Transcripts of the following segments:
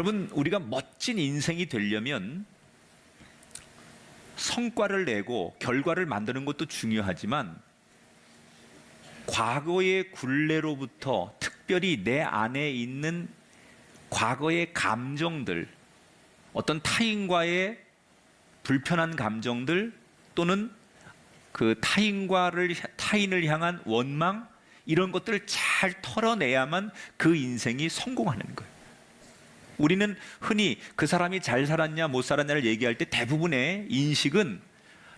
여러분, 우리가 멋진 인생이 되려면 성과를 내고 결과를 만드는 것도 중요하지만 과거의 굴레로부터 특별히 내 안에 있는 과거의 감정들, 어떤 타인과의 불편한 감정들 또는 그 타인을 향한 원망, 이런 것들을 잘 털어내야만 그 인생이 성공하는 거예요. 우리는 흔히 그 사람이 잘 살았냐 못 살았냐를 얘기할 때 대부분의 인식은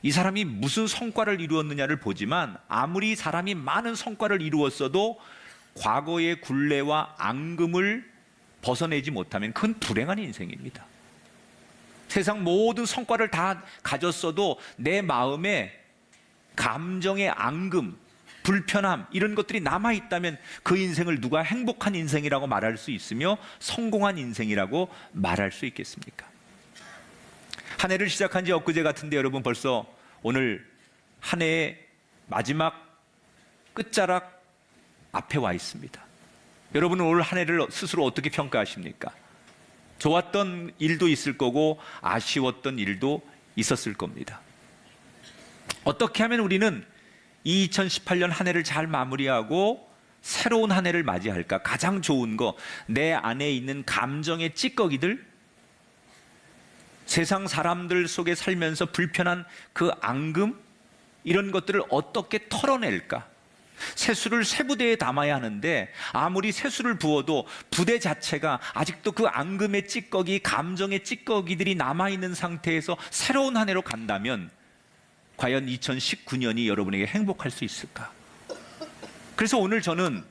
이 사람이 무슨 성과를 이루었느냐를 보지만, 아무리 사람이 많은 성과를 이루었어도 과거의 굴레와 앙금을 벗어내지 못하면 그건 불행한 인생입니다. 세상 모든 성과를 다 가졌어도 내 마음에 감정의 앙금, 불편함, 이런 것들이 남아있다면 그 인생을 누가 행복한 인생이라고 말할 수 있으며 성공한 인생이라고 말할 수 있겠습니까? 한 해를 시작한 지 엊그제 같은데 여러분, 벌써 오늘 한 해의 마지막 끝자락 앞에 와 있습니다. 여러분은 올 한 해를 스스로 어떻게 평가하십니까? 좋았던 일도 있을 거고 아쉬웠던 일도 있었을 겁니다. 어떻게 하면 우리는 이 2018년 한 해를 잘 마무리하고 새로운 한 해를 맞이할까? 가장 좋은 거, 내 안에 있는 감정의 찌꺼기들, 세상 사람들 속에 살면서 불편한 그 앙금, 이런 것들을 어떻게 털어낼까? 세수를 새 부대에 담아야 하는데 아무리 세수를 부어도 부대 자체가 아직도 그 앙금의 찌꺼기, 감정의 찌꺼기들이 남아있는 상태에서 새로운 한 해로 간다면 과연 2019년이 여러분에게 행복할 수 있을까? 그래서 오늘 저는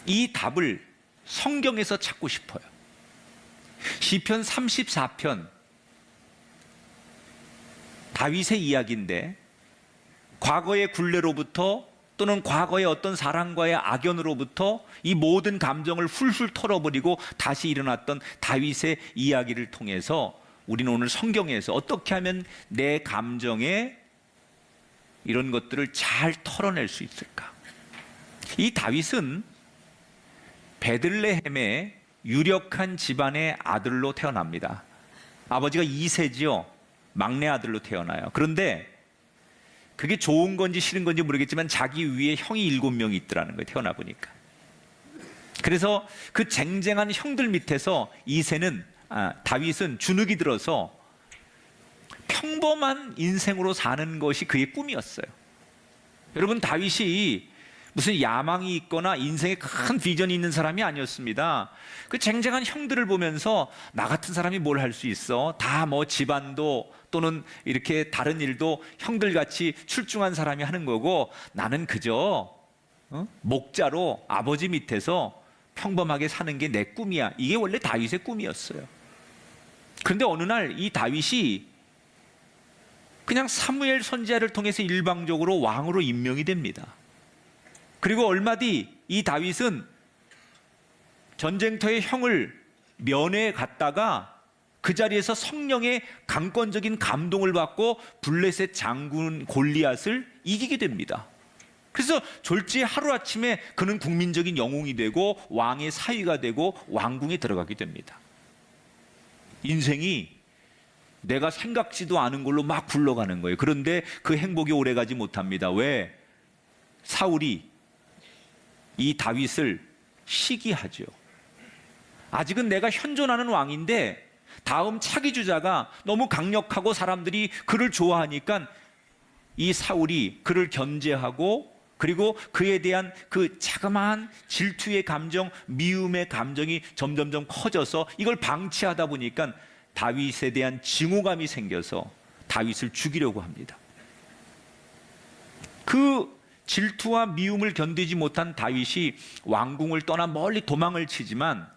이 답을 성경에서 찾고 싶어요. 시편 34편, 다윗의 이야기인데 과거의 굴레로부터 또는 과거의 어떤 사랑과의 악연으로부터 이 모든 감정을 훌훌 털어버리고 다시 일어났던 다윗의 이야기를 통해서 우리는 오늘 성경에서 어떻게 하면 내 감정에 이런 것들을 잘 털어낼 수 있을까? 이 다윗은 베들레헴의 유력한 집안의 아들로 태어납니다. 아버지가 이새지요. 막내 아들로 태어나요. 그런데 그게 좋은 건지 싫은 건지 모르겠지만 자기 위에 형이 7명이 있더라는 거예요. 태어나 보니까. 그래서 그 쟁쟁한 형들 밑에서 다윗은 주눅이 들어서 평범한 인생으로 사는 것이 그의 꿈이었어요. 여러분, 다윗이 무슨 야망이 있거나 인생에 큰 비전이 있는 사람이 아니었습니다. 그 쟁쟁한 형들을 보면서 나 같은 사람이 뭘 할 수 있어? 다 뭐 집안도 또는 이렇게 다른 일도 형들같이 출중한 사람이 하는 거고 나는 그저 목자로 아버지 밑에서 평범하게 사는 게 내 꿈이야. 이게 원래 다윗의 꿈이었어요. 그런데 어느 날 이 다윗이 그냥 사무엘 선지자를 통해서 일방적으로 왕으로 임명이 됩니다. 그리고 얼마 뒤 이 다윗은 전쟁터의 형을 면회에 갔다가 그 자리에서 성령의 강권적인 감동을 받고 블레셋 장군 골리앗을 이기게 됩니다. 그래서 졸지에 하루아침에 그는 국민적인 영웅이 되고 왕의 사위가 되고 왕궁에 들어가게 됩니다. 인생이 내가 생각지도 않은 걸로 막 굴러가는 거예요. 그런데 그 행복이 오래가지 못합니다. 왜? 사울이 이 다윗을 시기하죠. 아직은 내가 현존하는 왕인데 다음 차기 주자가 너무 강력하고 사람들이 그를 좋아하니까 이 사울이 그를 견제하고, 그리고 그에 대한 그 자그마한 질투의 감정, 미움의 감정이 점점점 커져서 이걸 방치하다 보니까 다윗에 대한 증오감이 생겨서 다윗을 죽이려고 합니다. 그 질투와 미움을 견디지 못한 다윗이 왕궁을 떠나 멀리 도망을 치지만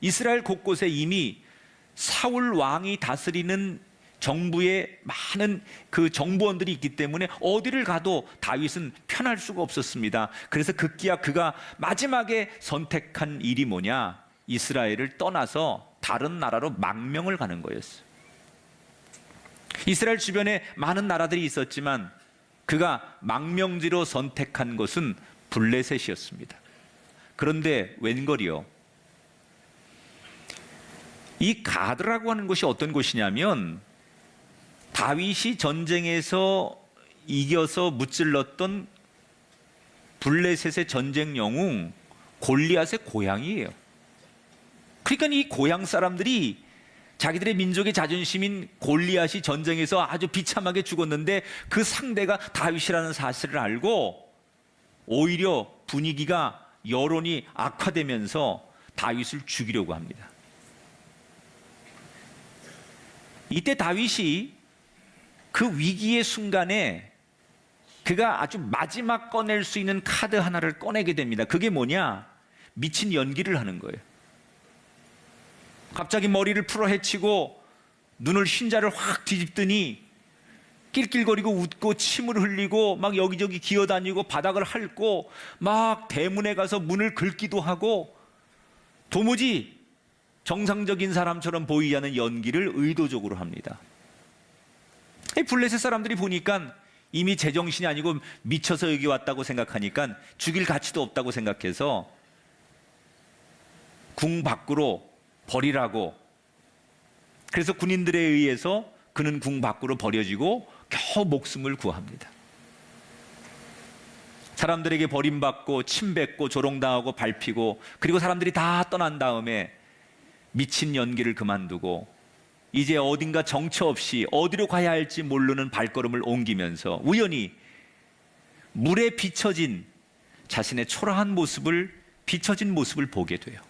이스라엘 곳곳에 이미 사울 왕이 다스리는 정부에 많은 그 정보원들이 있기 때문에 어디를 가도 다윗은 편할 수가 없었습니다. 그래서 급기야 그가 마지막에 선택한 일이 뭐냐? 이스라엘을 떠나서 다른 나라로 망명을 가는 거였어요. 이스라엘 주변에 많은 나라들이 있었지만 그가 망명지로 선택한 곳은 블레셋이었습니다. 그런데 웬걸이요, 이 가드라고 하는 곳이 어떤 곳이냐면 다윗이 전쟁에서 이겨서 무찔렀던 블레셋의 전쟁 영웅 골리앗의 고향이에요. 그러니까 이 고향 사람들이 자기들의 민족의 자존심인 골리앗이 전쟁에서 아주 비참하게 죽었는데 그 상대가 다윗이라는 사실을 알고 오히려 분위기가 여론이 악화되면서 다윗을 죽이려고 합니다. 이때 다윗이 그 위기의 순간에 그가 아주 마지막 꺼낼 수 있는 카드 하나를 꺼내게 됩니다. 그게 뭐냐? 미친 연기를 하는 거예요. 갑자기 머리를 풀어헤치고 눈을 흰자를 확 뒤집더니 낄낄거리고 웃고 침을 흘리고 막 여기저기 기어다니고 바닥을 핥고 막 대문에 가서 문을 긁기도 하고 도무지 정상적인 사람처럼 보이지 않는 연기를 의도적으로 합니다. 블레셋 사람들이 보니까 이미 제정신이 아니고 미쳐서 여기 왔다고 생각하니까 죽일 가치도 없다고 생각해서 궁 밖으로 버리라고, 그래서 군인들에 의해서 그는 궁 밖으로 버려지고 겨우 목숨을 구합니다. 사람들에게 버림받고 침뱉고 조롱당하고 밟히고 그리고 사람들이 다 떠난 다음에 미친 연기를 그만두고 이제 어딘가 정처 없이 어디로 가야 할지 모르는 발걸음을 옮기면서 우연히 물에 비춰진 자신의 초라한 모습을, 비춰진 모습을 보게 돼요.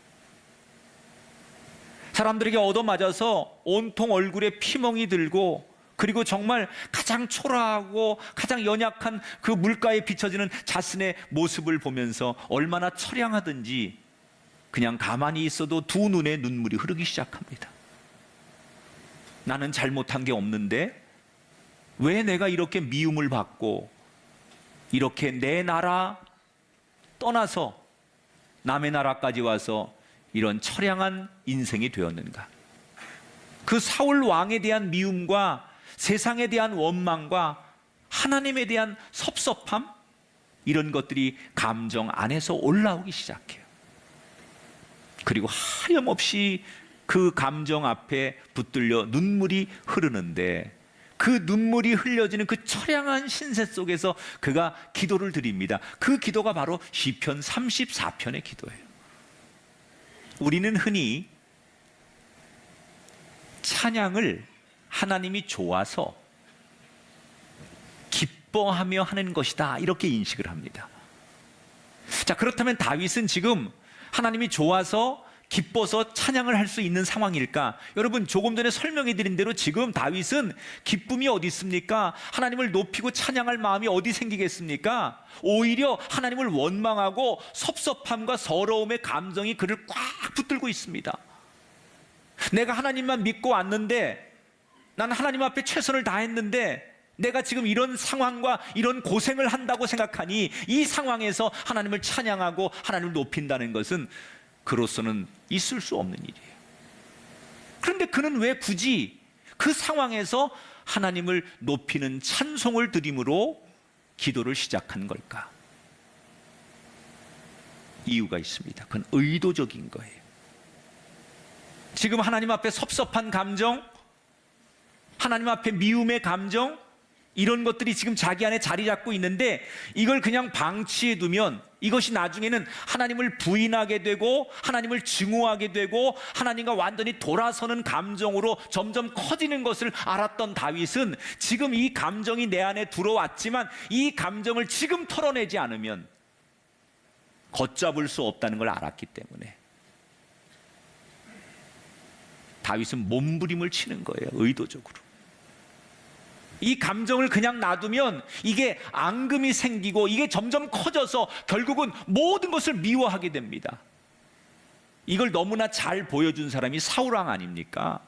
사람들에게 얻어맞아서 온통 얼굴에 피멍이 들고 그리고 정말 가장 초라하고 가장 연약한 그 물가에 비춰지는 자신의 모습을 보면서 얼마나 처량하든지 그냥 가만히 있어도 두 눈에 눈물이 흐르기 시작합니다. 나는 잘못한 게 없는데 왜 내가 이렇게 미움을 받고 이렇게 내 나라 떠나서 남의 나라까지 와서 이런 처량한 인생이 되었는가? 그 사울 왕에 대한 미움과 세상에 대한 원망과 하나님에 대한 섭섭함, 이런 것들이 감정 안에서 올라오기 시작해요. 그리고 하염없이 그 감정 앞에 붙들려 눈물이 흐르는데 그 눈물이 흘려지는 그 처량한 신세 속에서 그가 기도를 드립니다. 그 기도가 바로 시편 34편의 기도예요. 우리는 흔히 찬양을 하나님이 좋아서 기뻐하며 하는 것이다, 이렇게 인식을 합니다. 자, 그렇다면 다윗은 지금 하나님이 좋아서 기뻐서 찬양을 할 수 있는 상황일까? 여러분, 조금 전에 설명해 드린 대로 지금 다윗은 기쁨이 어디 있습니까? 하나님을 높이고 찬양할 마음이 어디 생기겠습니까? 오히려 하나님을 원망하고 섭섭함과 서러움의 감정이 그를 꽉 붙들고 있습니다. 내가 하나님만 믿고 왔는데, 난 하나님 앞에 최선을 다했는데 내가 지금 이런 상황과 이런 고생을 한다고 생각하니 이 상황에서 하나님을 찬양하고 하나님을 높인다는 것은 그로서는 있을 수 없는 일이에요. 그런데 그는 왜 굳이 그 상황에서 하나님을 높이는 찬송을 드림으로 기도를 시작한 걸까? 이유가 있습니다. 그건 의도적인 거예요. 지금 하나님 앞에 섭섭한 감정, 하나님 앞에 미움의 감정, 이런 것들이 지금 자기 안에 자리 잡고 있는데 이걸 그냥 방치해 두면 이것이 나중에는 하나님을 부인하게 되고 하나님을 증오하게 되고 하나님과 완전히 돌아서는 감정으로 점점 커지는 것을 알았던 다윗은 지금 이 감정이 내 안에 들어왔지만 이 감정을 지금 털어내지 않으면 걷잡을 수 없다는 걸 알았기 때문에 다윗은 몸부림을 치는 거예요. 의도적으로. 이 감정을 그냥 놔두면 이게 앙금이 생기고 이게 점점 커져서 결국은 모든 것을 미워하게 됩니다. 이걸 너무나 잘 보여준 사람이 사울 왕 아닙니까?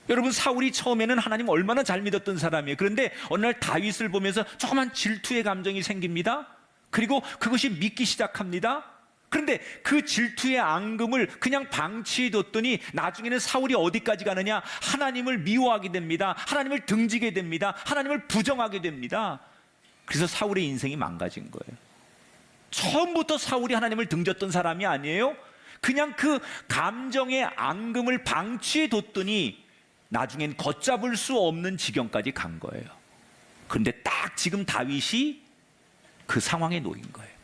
여러분, 사울이 처음에는 하나님 얼마나 잘 믿었던 사람이에요. 그런데 어느 날 다윗을 보면서 조그만 질투의 감정이 생깁니다. 그리고 그것이 믿기 시작합니다. 그런데 그 질투의 앙금을 그냥 방치해뒀더니 나중에는 사울이 어디까지 가느냐? 하나님을 미워하게 됩니다. 하나님을 등지게 됩니다. 하나님을 부정하게 됩니다. 그래서 사울의 인생이 망가진 거예요. 처음부터 사울이 하나님을 등졌던 사람이 아니에요. 그냥 그 감정의 앙금을 방치해 뒀더니 나중엔 걷잡을 수 없는 지경까지 간 거예요. 그런데 딱 지금 다윗이 그 상황에 놓인 거예요.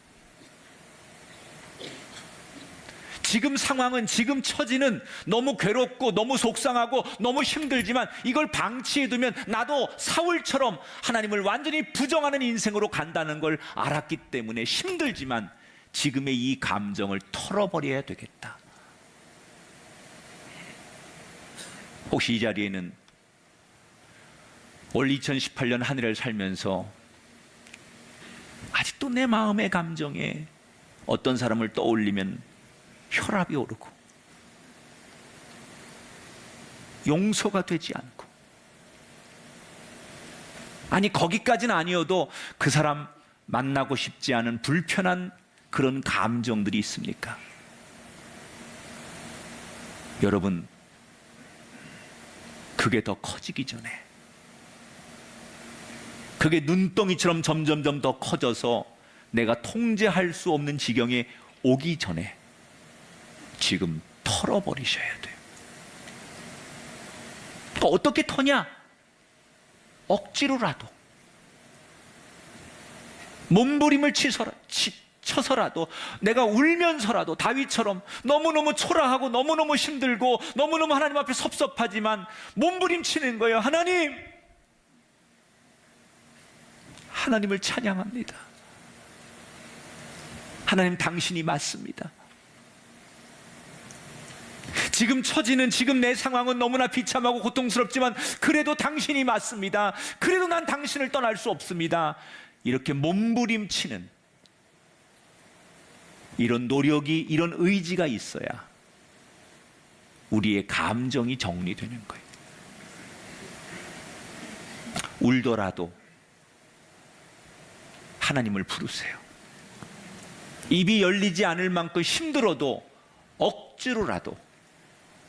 지금 상황은, 지금 처지는 너무 괴롭고 너무 속상하고 너무 힘들지만 이걸 방치해두면 나도 사울처럼 하나님을 완전히 부정하는 인생으로 간다는 걸 알았기 때문에 힘들지만 지금의 이 감정을 털어버려야 되겠다. 혹시 이 자리에는 올 2018년 한 해를 살면서 아직도 내 마음의 감정에 어떤 사람을 떠올리면 혈압이 오르고 용서가 되지 않고, 아니 거기까지는 아니어도 그 사람 만나고 싶지 않은 불편한 그런 감정들이 있습니까? 여러분, 그게 더 커지기 전에, 그게 눈덩이처럼 점점점 더 커져서 내가 통제할 수 없는 지경에 오기 전에 지금 털어버리셔야 돼요. 어떻게 터냐? 억지로라도, 몸부림을 쳐서라도, 내가 울면서라도, 다윗처럼 너무너무 초라하고 너무너무 힘들고 너무너무 하나님 앞에 섭섭하지만 몸부림치는 거예요. 하나님을 찬양합니다. 하나님, 당신이 맞습니다. 지금 처지는, 지금 내 상황은 너무나 비참하고 고통스럽지만 그래도 당신이 맞습니다. 그래도 난 당신을 떠날 수 없습니다. 이렇게 몸부림치는 이런 노력이, 이런 의지가 있어야 우리의 감정이 정리되는 거예요. 울더라도 하나님을 부르세요. 입이 열리지 않을 만큼 힘들어도 억지로라도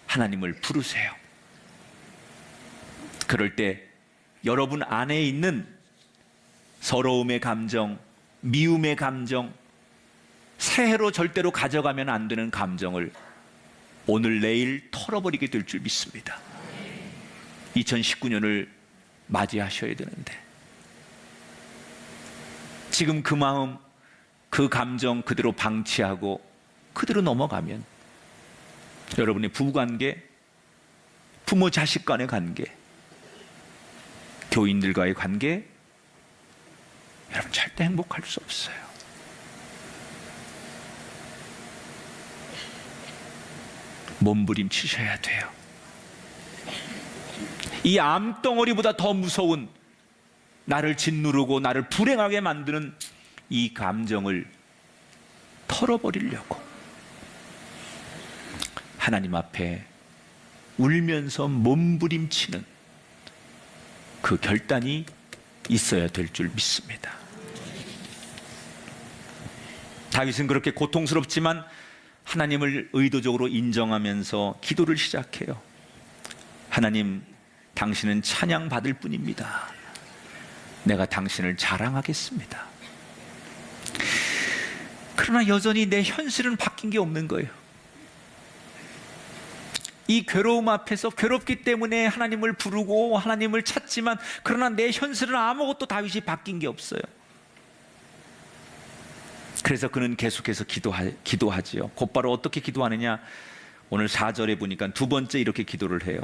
하나님을 부르세요. 그럴 때 여러분 안에 있는 서러움의 감정, 미움의 감정, 새해로 절대로 가져가면 안 되는 감정을 오늘 내일 털어버리게 될 줄 믿습니다. 2019년을 맞이하셔야 되는데 지금 그 마음, 그 감정 그대로 방치하고 그대로 넘어가면 여러분의 부부관계, 부모 자식 간의 관계, 교인들과의 관계, 여러분 절대 행복할 수 없어요. 몸부림치셔야 돼요. 이 암덩어리보다 더 무서운, 나를 짓누르고 나를 불행하게 만드는 이 감정을 털어버리려고 하나님 앞에 울면서 몸부림치는 그 결단이 있어야 될 줄 믿습니다. 다윗은 그렇게 고통스럽지만 하나님을 의도적으로 인정하면서 기도를 시작해요. 하나님, 당신은 찬양받을 뿐입니다. 내가 당신을 자랑하겠습니다. 그러나 여전히 내 현실은 바뀐 게 없는 거예요. 이 괴로움 앞에서 괴롭기 때문에 하나님을 부르고 하나님을 찾지만 그러나 내 현실은 아무것도 다윗이 바뀐 게 없어요. 그래서 그는 계속해서 기도하지요. 곧바로 어떻게 기도하느냐? 오늘 4절에 보니까 두 번째 이렇게 기도를 해요.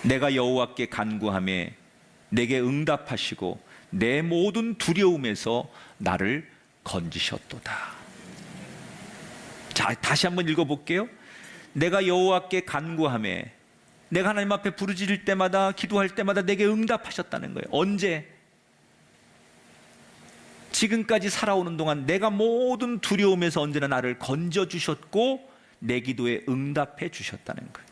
내가 여호와께 간구하매 내게 응답하시고 내 모든 두려움에서 나를 건지셨도다. 자, 다시 한번 읽어볼게요. 내가 여호와께 간구하매, 내가 하나님 앞에 부르짖을 때마다, 기도할 때마다 내게 응답하셨다는 거예요. 언제? 지금까지 살아오는 동안 내가 모든 두려움에서 언제나 나를 건져주셨고 내 기도에 응답해 주셨다는 거예요.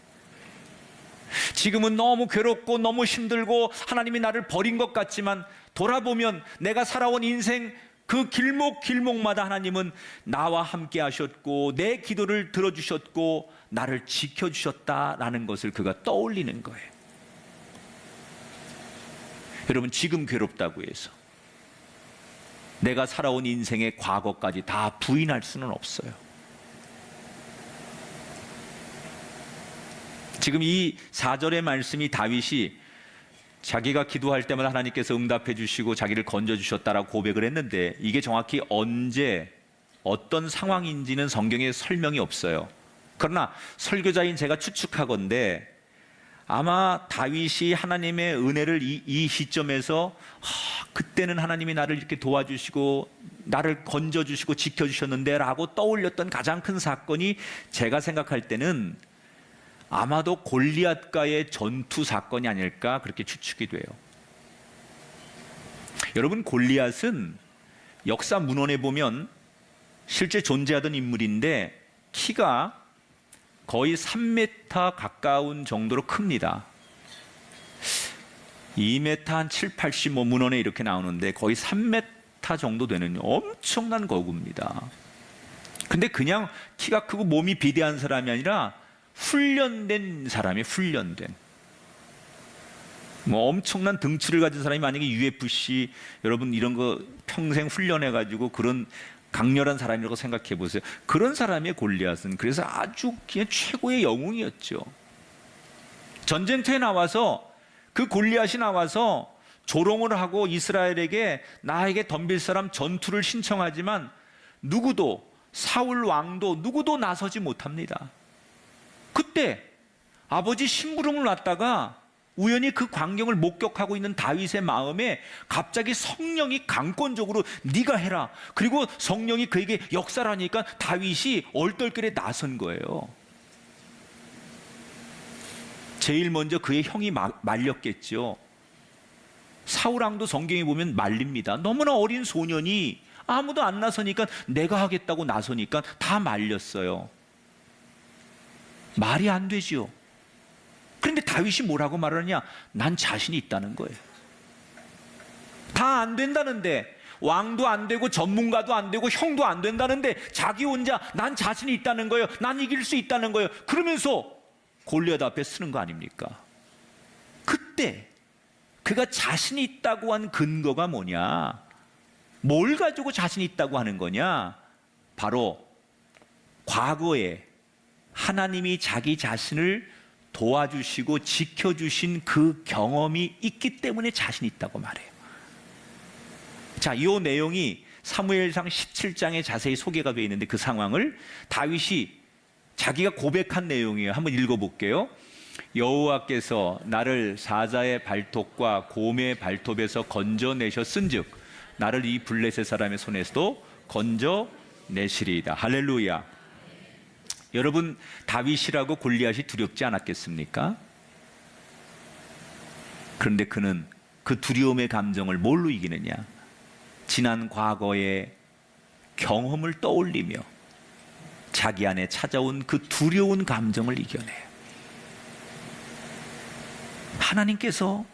지금은 너무 괴롭고 너무 힘들고 하나님이 나를 버린 것 같지만 돌아보면 내가 살아온 인생 그 길목길목마다 하나님은 나와 함께 하셨고 내 기도를 들어주셨고 나를 지켜주셨다라는 것을 그가 떠올리는 거예요. 여러분, 지금 괴롭다고 해서 내가 살아온 인생의 과거까지 다 부인할 수는 없어요. 지금 이 4절의 말씀이 다윗이 자기가 기도할 때마다 하나님께서 응답해 주시고 자기를 건져주셨다라고 고백을 했는데, 이게 정확히 언제 어떤 상황인지는 성경에 설명이 없어요. 그러나 설교자인 제가 추측하건대 아마 다윗이 하나님의 은혜를 이 시점에서 그때는 하나님이 나를 이렇게 도와주시고 나를 건져주시고 지켜주셨는데 라고 떠올렸던 가장 큰 사건이, 제가 생각할 때는 아마도 골리앗과의 전투 사건이 아닐까 그렇게 추측이 돼요. 여러분, 골리앗은 역사 문헌에 보면 실제 존재하던 인물인데 키가 거의 3m 가까운 정도로 큽니다. 2m 한 7, 80 문헌에 이렇게 나오는데 거의 3m 정도 되는 엄청난 거구입니다. 근데 그냥 키가 크고 몸이 비대한 사람이 아니라 훈련된 사람이, 훈련된 엄청난 등치를 가진 사람이, 만약에 UFC 여러분 이런 거 평생 훈련해 가지고 그런 강렬한 사람이라고 생각해 보세요. 그런 사람의 골리앗은 그래서 아주 그냥 최고의 영웅이었죠. 전쟁터에 나와서 그 골리앗이 나와서 조롱을 하고 이스라엘에게 나에게 덤빌 사람 전투를 신청하지만 누구도, 사울 왕도 누구도 나서지 못합니다. 그때 아버지 심부름을 놨다가 우연히 그 광경을 목격하고 있는 다윗의 마음에 갑자기 성령이 강권적으로 네가 해라, 그리고 성령이 그에게 역사를 하니까 다윗이 얼떨결에 나선 거예요. 제일 먼저 그의 형이 말렸겠죠. 사울왕도 성경에 보면 말립니다. 너무나 어린 소년이 아무도 안 나서니까 내가 하겠다고 나서니까 다 말렸어요. 말이 안 되지요. 그런데 다윗이 뭐라고 말하느냐? 난 자신이 있다는 거예요. 다 안 된다는데, 왕도 안 되고 전문가도 안 되고 형도 안 된다는데 자기 혼자 난 자신이 있다는 거예요. 난 이길 수 있다는 거예요. 그러면서 골리앗 앞에 서는 거 아닙니까? 그때 그가 자신이 있다고 한 근거가 뭐냐? 뭘 가지고 자신이 있다고 하는 거냐? 바로 과거에 하나님이 자기 자신을 도와주시고 지켜주신 그 경험이 있기 때문에 자신 있다고 말해요. 자, 이 내용이 사무엘상 17장에 자세히 소개가 되어 있는데 그 상황을 다윗이 자기가 고백한 내용이에요. 한번 읽어볼게요. 여호와께서 나를 사자의 발톱과 곰의 발톱에서 건져내셨은즉 나를 이 블레셋 사람의 손에서도 건져내시리이다. 할렐루야. 여러분, 다윗이라고 골리앗이 두렵지 않았겠습니까? 그런데 그는 그 두려움의 감정을 뭘로 이기느냐? 지난 과거의 경험을 떠올리며 자기 안에 찾아온 그 두려운 감정을 이겨내요. 하나님께서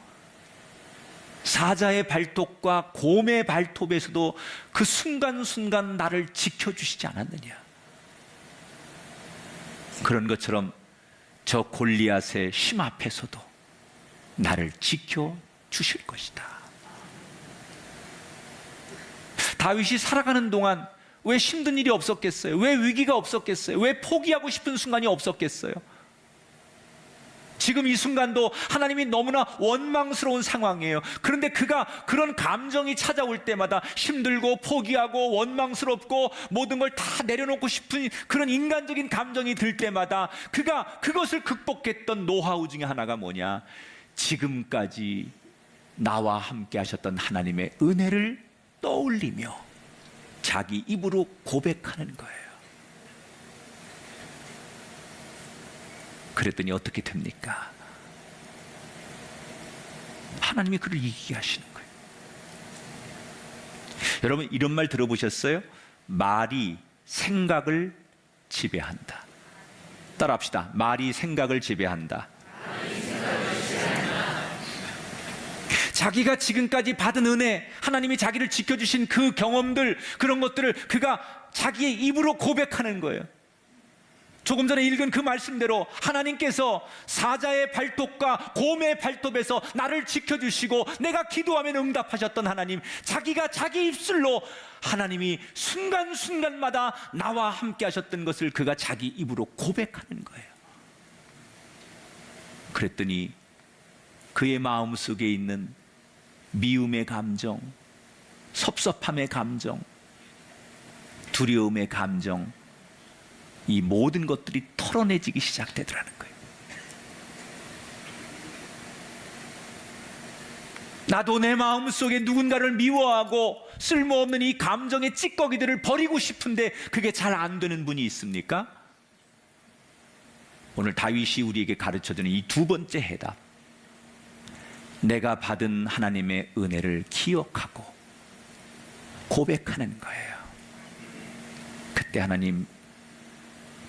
사자의 발톱과 곰의 발톱에서도 그 순간순간 나를 지켜주시지 않았느냐? 그런 것처럼 저 골리앗의 힘 앞에서도 나를 지켜주실 것이다. 다윗이 살아가는 동안 왜 힘든 일이 없었겠어요? 왜 위기가 없었겠어요? 왜 포기하고 싶은 순간이 없었겠어요? 지금 이 순간도 하나님이 너무나 원망스러운 상황이에요. 그런데 그가 그런 감정이 찾아올 때마다 힘들고 포기하고 원망스럽고 모든 걸 다 내려놓고 싶은 그런 인간적인 감정이 들 때마다 그가 그것을 극복했던 노하우 중에 하나가 뭐냐? 지금까지 나와 함께 하셨던 하나님의 은혜를 떠올리며 자기 입으로 고백하는 거예요. 그랬더니 어떻게 됩니까? 하나님이 그를 이기게 하시는 거예요. 여러분, 이런 말 들어보셨어요? 말이 생각을 지배한다. 따라합시다. 말이 생각을 지배한다. 자기가 지금까지 받은 은혜, 하나님이 자기를 지켜주신 그 경험들, 그런 것들을 그가 자기의 입으로 고백하는 거예요. 조금 전에 읽은 그 말씀대로 하나님께서 사자의 발톱과 곰의 발톱에서 나를 지켜주시고 내가 기도하면 응답하셨던 하나님, 자기가 자기 입술로 하나님이 순간순간마다 나와 함께 하셨던 것을 그가 자기 입으로 고백하는 거예요. 그랬더니 그의 마음속에 있는 미움의 감정, 섭섭함의 감정, 두려움의 감정, 이 모든 것들이 털어내지기 시작되더라는 거예요. 나도 내 마음속에 누군가를 미워하고 쓸모없는 이 감정의 찌꺼기들을 버리고 싶은데 그게 잘 안 되는 분이 있습니까? 오늘 다윗이 우리에게 가르쳐주는 이 두 번째 해답, 내가 받은 하나님의 은혜를 기억하고 고백하는 거예요. 그때 하나님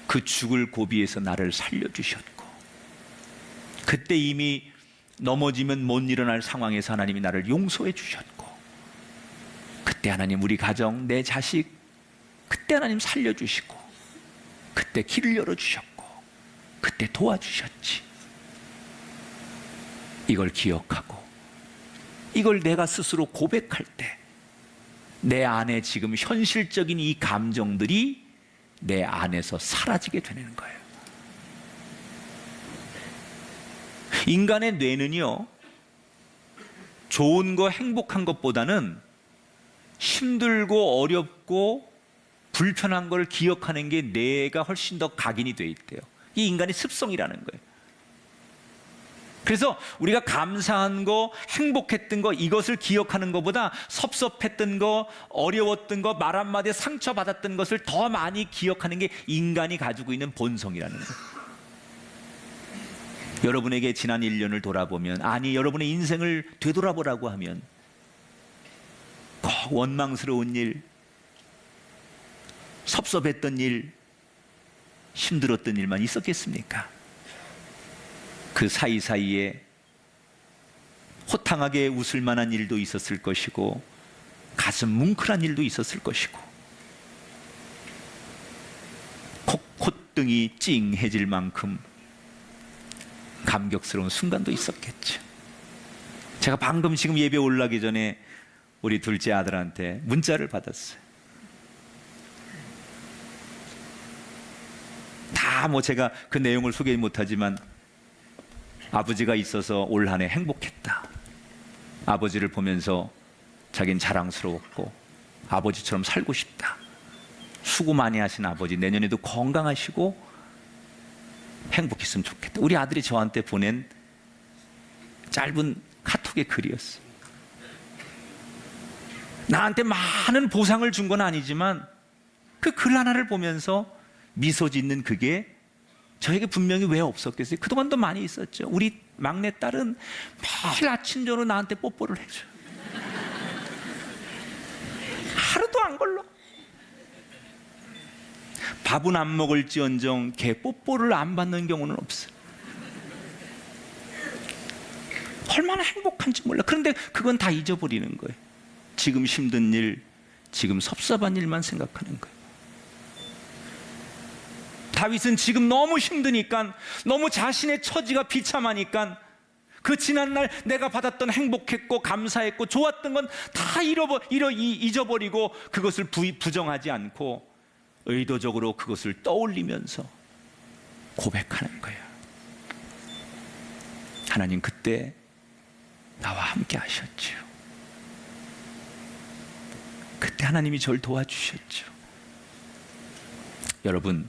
그 죽을 고비에서 나를 살려주셨고, 그때 이미 넘어지면 못 일어날 상황에서 하나님이 나를 용서해 주셨고, 그때 하나님 우리 가정, 내 자식, 그때 하나님 살려주시고, 그때 길을 열어주셨고, 그때 도와주셨지. 이걸 기억하고 이걸 내가 스스로 고백할 때 내 안에 지금 현실적인 이 감정들이 내 안에서 사라지게 되는 거예요. 인간의 뇌는요, 좋은 거 행복한 것보다는 힘들고 어렵고 불편한 걸 기억하는 게 뇌가 훨씬 더 각인이 돼 있대요. 이게 인간의 습성이라는 거예요. 그래서 우리가 감사한 거, 행복했던 거, 이것을 기억하는 것보다 섭섭했던 거, 어려웠던 거, 말 한마디에 상처받았던 것을 더 많이 기억하는 게 인간이 가지고 있는 본성이라는 거예요. 여러분에게 지난 1년을 돌아보면, 아니 여러분의 인생을 되돌아보라고 하면 꼭 원망스러운 일, 섭섭했던 일, 힘들었던 일만 있었겠습니까? 그 사이사이에 호탕하게 웃을 만한 일도 있었을 것이고, 가슴 뭉클한 일도 있었을 것이고, 콧등이 찡해질 만큼 감격스러운 순간도 있었겠죠. 제가 방금 지금 예배 올라가기 전에 우리 둘째 아들한테 문자를 받았어요. 다 뭐 제가 그 내용을 소개 못하지만 아버지가 있어서 올 한 해 행복했다. 아버지를 보면서 자긴 자랑스러웠고 아버지처럼 살고 싶다. 수고 많이 하신 아버지, 내년에도 건강하시고 행복했으면 좋겠다. 우리 아들이 저한테 보낸 짧은 카톡의 글이었어요. 나한테 많은 보상을 준 건 아니지만 그 글 하나를 보면서 미소 짓는 그게 저에게 분명히 왜 없었겠어요? 그동안도 많이 있었죠. 우리 막내딸은 매일 아침 저녁 나한테 뽀뽀를 해줘요. 하루도 안 걸러. 밥은 안 먹을지언정 걔 뽀뽀를 안 받는 경우는 없어요. 얼마나 행복한지 몰라. 그런데 그건 다 잊어버리는 거예요. 지금 힘든 일, 지금 섭섭한 일만 생각하는 거예요. 다윗은 지금 너무 힘드니까, 너무 자신의 처지가 비참하니까 그 지난날 내가 받았던 행복했고 감사했고 좋았던 건 다 잊어버리고 그것을 부정하지 않고 의도적으로 그것을 떠올리면서 고백하는 거예요. 하나님 그때 나와 함께 하셨죠. 그때 하나님이 저를 도와주셨죠. 여러분,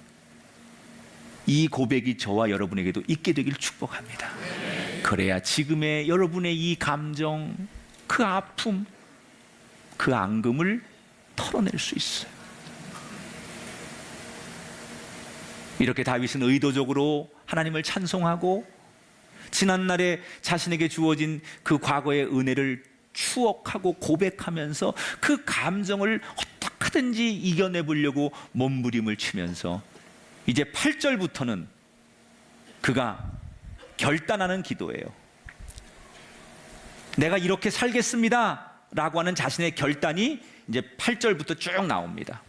이 고백이 저와 여러분에게도 있게 되길 축복합니다. 그래야 지금의 여러분의 이 감정, 그 아픔, 그 앙금을 털어낼 수 있어요. 이렇게 다윗은 의도적으로 하나님을 찬송하고 지난날에 자신에게 주어진 그 과거의 은혜를 추억하고 고백하면서 그 감정을 어떻게든지 이겨내 보려고 몸부림을 치면서 이제 8절부터는 그가 결단하는 기도예요. 내가 이렇게 살겠습니다 라고 하는 자신의 결단이 이제 8절부터 쭉 나옵니다.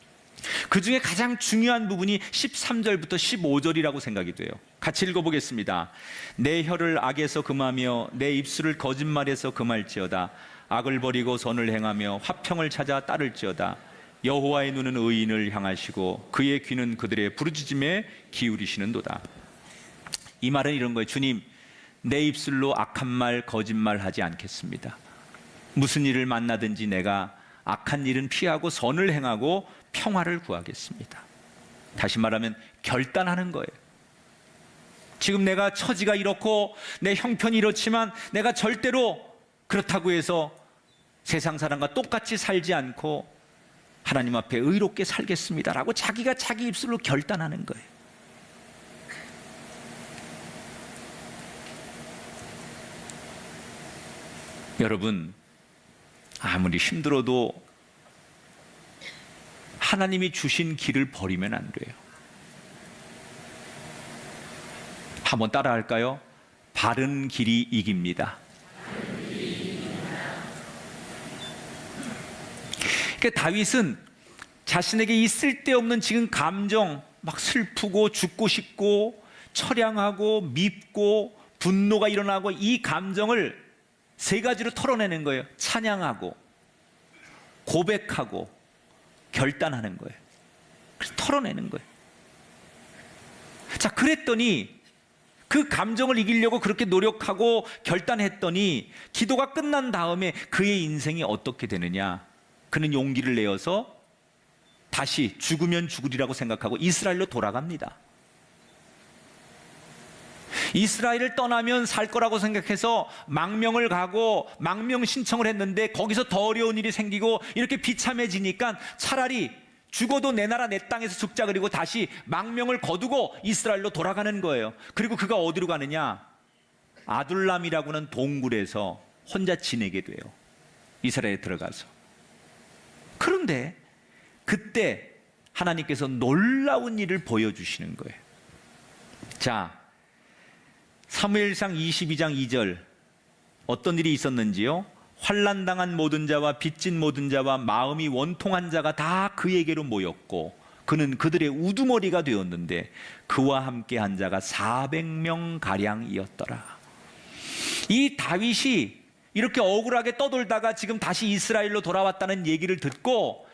그 중에 가장 중요한 부분이 13절부터 15절이라고 생각이 돼요. 같이 읽어보겠습니다. 내 혀를 악에서 금하며 내 입술을 거짓말에서 금할지어다. 악을 버리고 선을 행하며 화평을 찾아 따를지어다. 여호와의 눈은 의인을 향하시고 그의 귀는 그들의 부르짖음에 기울이시는도다. 이 말은 이런 거예요. 주님, 내 입술로 악한 말, 거짓말 하지 않겠습니다. 무슨 일을 만나든지 내가 악한 일은 피하고 선을 행하고 평화를 구하겠습니다. 다시 말하면 결단하는 거예요. 지금 내가 처지가 이렇고 내 형편이 이렇지만 내가 절대로 그렇다고 해서 세상 사람과 똑같이 살지 않고 하나님 앞에 의롭게 살겠습니다라고 자기가 자기 입술로 결단하는 거예요. 여러분, 아무리 힘들어도 하나님이 주신 길을 버리면 안 돼요. 한번 따라 할까요? 바른 길이 이깁니다. 그러니까 다윗은 자신에게 이 쓸데없는 지금 감정, 막 슬프고 죽고 싶고 처량하고 밉고 분노가 일어나고 이 감정을 세 가지로 털어내는 거예요. 찬양하고 고백하고 결단하는 거예요. 그래서 털어내는 거예요. 자, 그랬더니 그 감정을 이기려고 그렇게 노력하고 결단했더니 기도가 끝난 다음에 그의 인생이 어떻게 되느냐? 그는 용기를 내어서 다시 죽으면 죽으리라고 생각하고 이스라엘로 돌아갑니다. 이스라엘을 떠나면 살 거라고 생각해서 망명을 가고 망명 신청을 했는데 거기서 더 어려운 일이 생기고 이렇게 비참해지니까 차라리 죽어도 내 나라 내 땅에서 죽자 그리고 다시 망명을 거두고 이스라엘로 돌아가는 거예요. 그리고 그가 어디로 가느냐? 아둘람이라고 하는 동굴에서 혼자 지내게 돼요. 이스라엘에 들어가서. 그런데 그때 하나님께서 놀라운 일을 보여주시는 거예요. 자, 사무엘상 22장 2절 어떤 일이 있었는지요? 환난당한 모든 자와 빚진 모든 자와 마음이 원통한 자가 다 그에게로 모였고 그는 그들의 우두머리가 되었는데 그와 함께 한 자가 400명 가량이었더라. 이 다윗이 이렇게 억울하게 떠돌다가 지금 다시 이스라엘로 돌아왔다는 얘기를 듣고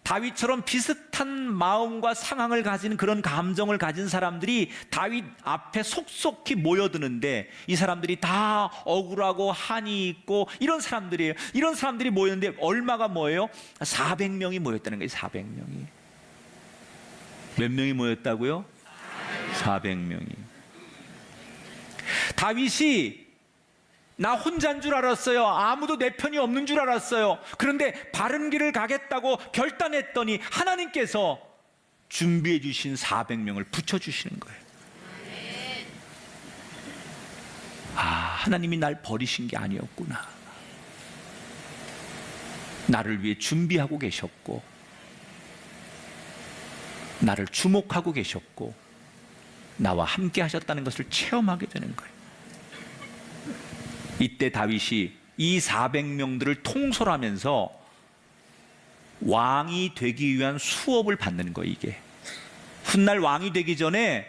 다윗처럼 비슷한 마음과 상황을 가진 그런 감정을 가진 사람들이 다윗 앞에 속속히 모여드는데 이 사람들이 다 억울하고 한이 있고 이런 사람들이에요. 이런 사람들이 모였는데 얼마가 뭐예요? 400명이 모였다는 거예요. 400명이. 몇 명이 모였다고요? 400명이. 다윗이 나 혼자인 줄 알았어요. 아무도 내 편이 없는 줄 알았어요. 그런데 바른 길을 가겠다고 결단했더니 하나님께서 준비해 주신 400명을 붙여주시는 거예요. 아, 하나님이 날 버리신 게 아니었구나. 나를 위해 준비하고 계셨고 나를 주목하고 계셨고 나와 함께 하셨다는 것을 체험하게 되는 거예요. 이때 다윗이 이 400명들을 통솔하면서 왕이 되기 위한 수업을 받는 거예요. 이게 훗날 왕이 되기 전에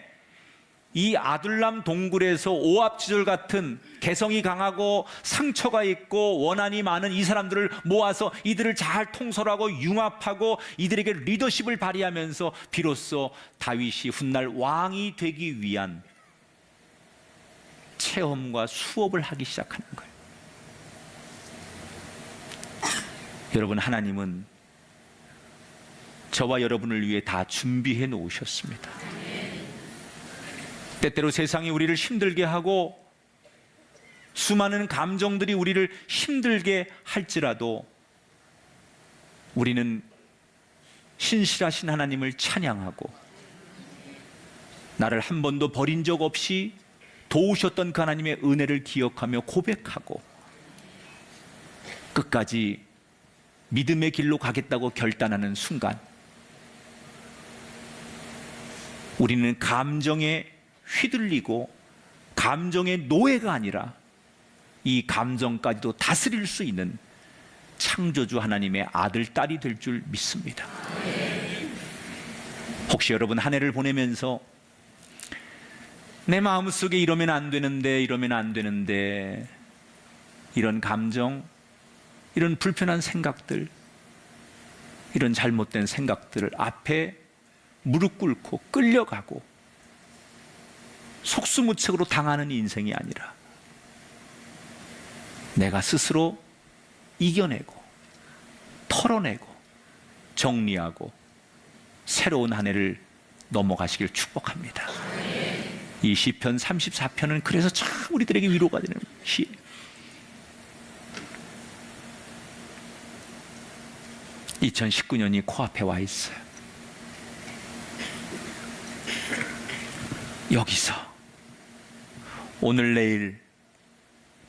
이 아둘람 동굴에서 오압지졸 같은 개성이 강하고 상처가 있고 원한이 많은 이 사람들을 모아서 이들을 잘 통솔하고 융합하고 이들에게 리더십을 발휘하면서 비로소 다윗이 훗날 왕이 되기 위한 체험과 수업을 하기 시작하는 거예요. 여러분, 하나님은 저와 여러분을 위해 다 준비해 놓으셨습니다. 때때로 세상이 우리를 힘들게 하고 수많은 감정들이 우리를 힘들게 할지라도 우리는 신실하신 하나님을 찬양하고 나를 한 번도 버린 적 없이 도우셨던 그 하나님의 은혜를 기억하며 고백하고 끝까지 믿음의 길로 가겠다고 결단하는 순간 우리는 감정에 휘둘리고 감정의 노예가 아니라 이 감정까지도 다스릴 수 있는 창조주 하나님의 아들, 딸이 될 줄 믿습니다. 혹시 여러분 한 해를 보내면서 내 마음속에 이러면 안 되는데 이런 감정, 이런 불편한 생각들, 이런 잘못된 생각들을 앞에 무릎 꿇고 끌려가고 속수무책으로 당하는 인생이 아니라 내가 스스로 이겨내고 털어내고 정리하고 새로운 한 해를 넘어가시길 축복합니다. 이 시편 34편은 그래서 참 우리들에게 위로가 되는 시예요. (2019년이) 코앞에 와 있어요. 여기서 오늘 내일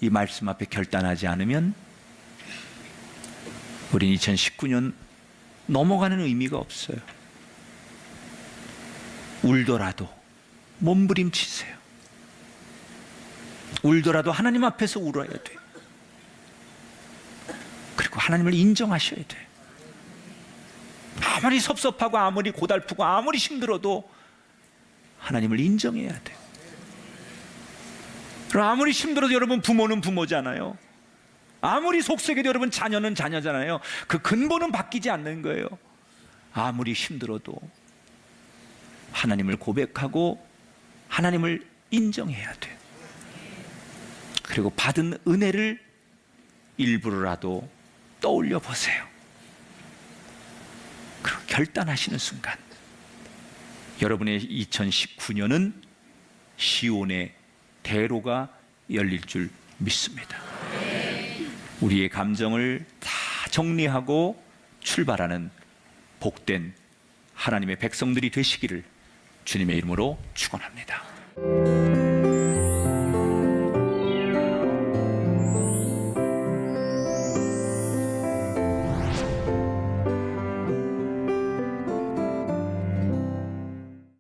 이 말씀 앞에 결단하지 않으면 우린 2019년 넘어가는 의미가 없어요. 울더라도 몸부림치세요. 울더라도 하나님 앞에서 울어야 돼요. 그리고 하나님을 인정하셔야 돼요. 아무리 섭섭하고 아무리 고달프고 아무리 힘들어도 하나님을 인정해야 돼요. 아무리 힘들어도 여러분 부모는 부모잖아요. 아무리 속썩여도 여러분 자녀는 자녀잖아요. 그 근본은 바뀌지 않는 거예요. 아무리 힘들어도 하나님을 고백하고 하나님을 인정해야 돼요. 그리고 받은 은혜를 일부러라도 떠올려 보세요. 그리고 결단하시는 순간 여러분의 2019년은 시온의 대로가 열릴 줄 믿습니다. 우리의 감정을 다 정리하고 출발하는 복된 하나님의 백성들이 되시기를 주님의 이름으로 축원합니다.